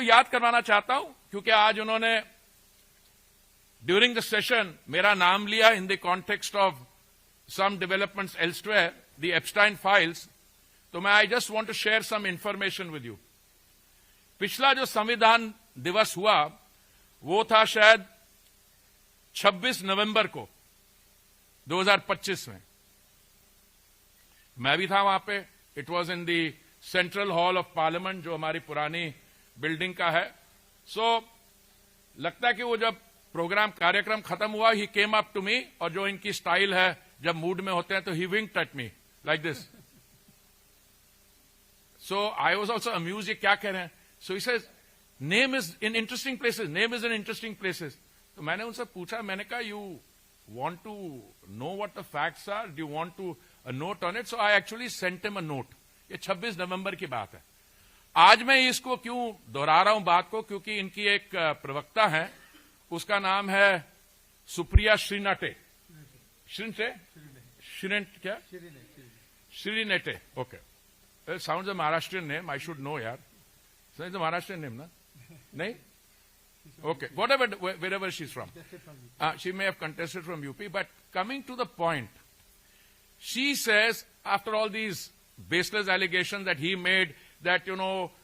याद करवाना चाहता हूं क्योंकि आज उन्होंने ड्यूरिंग द सेशन मेरा नाम लिया in the context of some developments elsewhere, the Epstein files, तो मैं I just want to share some information with you. पिछला जो संविधान दिवस हुआ वो था शायद 26 नवंबर को 2025 में। मैं भी था वहां पे। It was in the central hall of parliament, जो हमारी पुरानी बिल्डिंग का है। लगता है कि वो जब कार्यक्रम खत्म हुआ, ही केम अप टू मी, और जो इनकी स्टाइल है जब मूड में होते हैं तो he winked at me like this. So I was also amused, ये क्या कह रहे हैं। So he says name is in interesting places, name is in interesting places. तो मैंने उनसे पूछा, मैंने कहा you want to know what the facts are, do you want to a note on it? So I actually sent him a note. ये 26 नवंबर की बात है। आज मैं इसको क्यों दोहरा रहा हूं बात को, क्योंकि इनकी एक प्रवक्ता है, उसका नाम है Supriya Shrinate. Shrinate, okay. Sounds a Maharashtrian name, I should know यार। इट्स अ महाराष्ट्रियन नेम ना? नहीं? Okay, wherever she's from. She may have contested from UP, but coming to the point, she says, after all these baseless allegations that he made, that,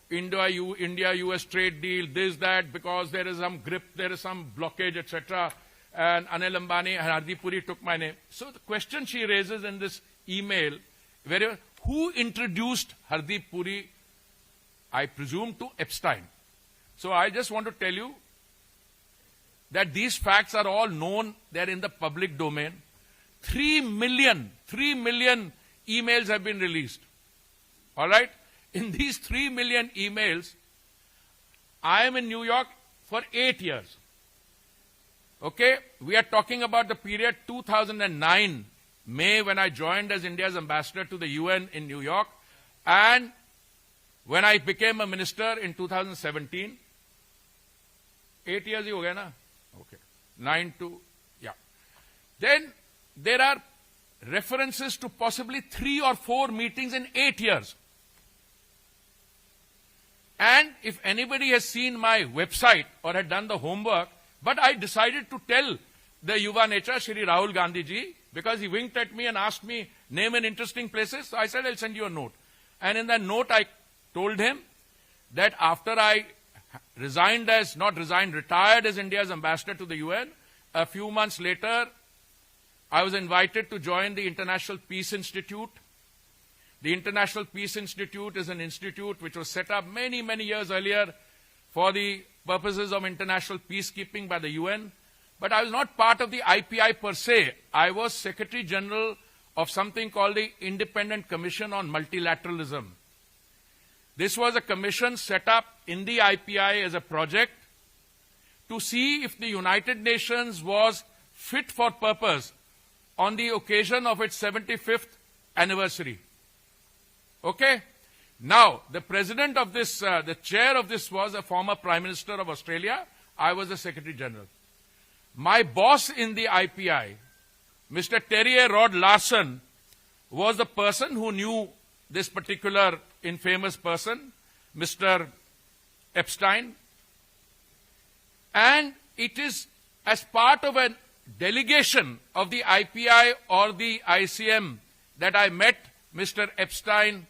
India-US trade deal, this, that, because there is some grip, there is some blockage, etc., and Anil Ambani and Hardeep Puri took my name. So the question she raises in this email, who introduced Hardeep Puri, I presume, to Epstein? So I just want to tell you that these facts are all known, they're in the public domain. 3 million emails have been released. All right? In these 3 million emails, I am in New York for 8 years. Okay? We are talking about the period 2009, May, when I joined as India's ambassador to the UN in New York, and when I became a minister in 2017. 8 years ही हो गया ना? Okay. 9 to, yeah. Then there are references to possibly 3 or 4 meetings in 8 years. And if anybody has seen my website or had done the homework, but I decided to tell the Yuva Netra, Shri Rahul Gandhi ji, because he winked at me and asked me, name an interesting places. So I said, I'll send you a note. And in that note, I told him that after I retired as India's ambassador to the UN, a few months later, I was invited to join the International Peace Institute. The International Peace Institute is an institute which was set up many, many years earlier for the purposes of international peacekeeping by the UN. But I was not part of the IPI per se. I was Secretary General of something called the Independent Commission on Multilateralism. This was a commission set up in the IPI as a project to see if the United Nations was fit for purpose on the occasion of its 75th anniversary. Okay? Now, the president of this, the chair of this was a former Prime Minister of Australia. I was the Secretary General. My boss in the IPI, Mr. Terry A. Rod Larson, was the person who knew this particular infamous person, Mr. Epstein. And it is as part of a delegation of the IPI or the ICM that I met Mr. Epstein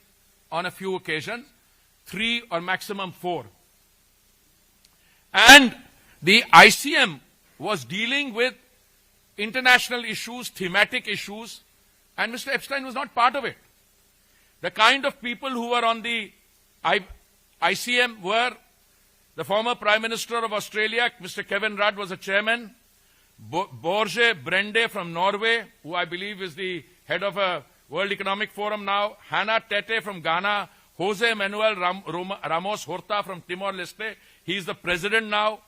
on a few occasions, 3 or maximum 4. And the ICM was dealing with international issues, thematic issues, and Mr. Epstein was not part of it. The kind of people who were on the ICM were the former Prime Minister of Australia, Mr. Kevin Rudd, was a chairman. Borge Brende from Norway, who I believe is the head of a World Economic Forum now. Hannah Tete from Ghana. Jose Manuel Ramos Horta from Timor-Leste. He is the president now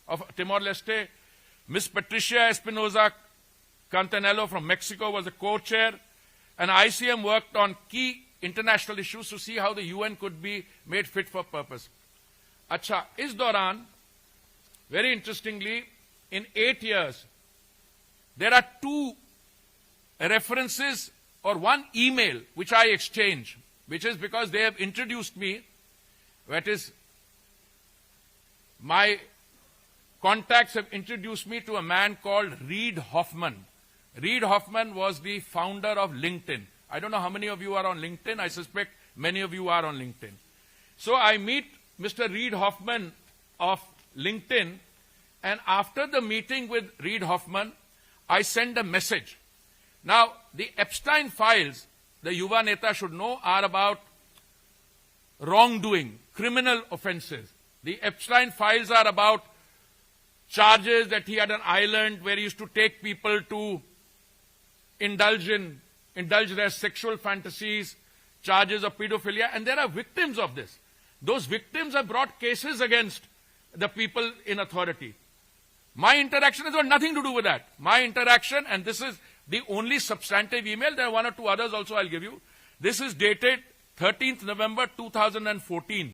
of Timor-Leste. Miss Patricia Espinoza Cantanello from Mexico was the co-chair. And ICM worked on key international issues to see how the UN could be made fit for purpose. Acha, is Doran, very interestingly, in 8 years, there are 2 references or 1 email which I exchange, which is because they have introduced me, that is my contacts have introduced me to a man called Reid Hoffman. Reid Hoffman was the founder of LinkedIn. I don't know how many of you are on LinkedIn. I suspect many of you are on LinkedIn. So I meet Mr. Reid Hoffman of LinkedIn, and after the meeting with Reid Hoffman, I send a message. Now, the Epstein files, the Yuva Neta should know, are about wrongdoing, criminal offenses. The Epstein files are about charges that he had an island where he used to take people to indulge their sexual fantasies, charges of pedophilia, and there are victims of this. Those victims have brought cases against the people in authority. My interaction has got nothing to do with that. My interaction, and this is the only substantive email, there are one or two others also I'll give you. This is dated 13th November 2014.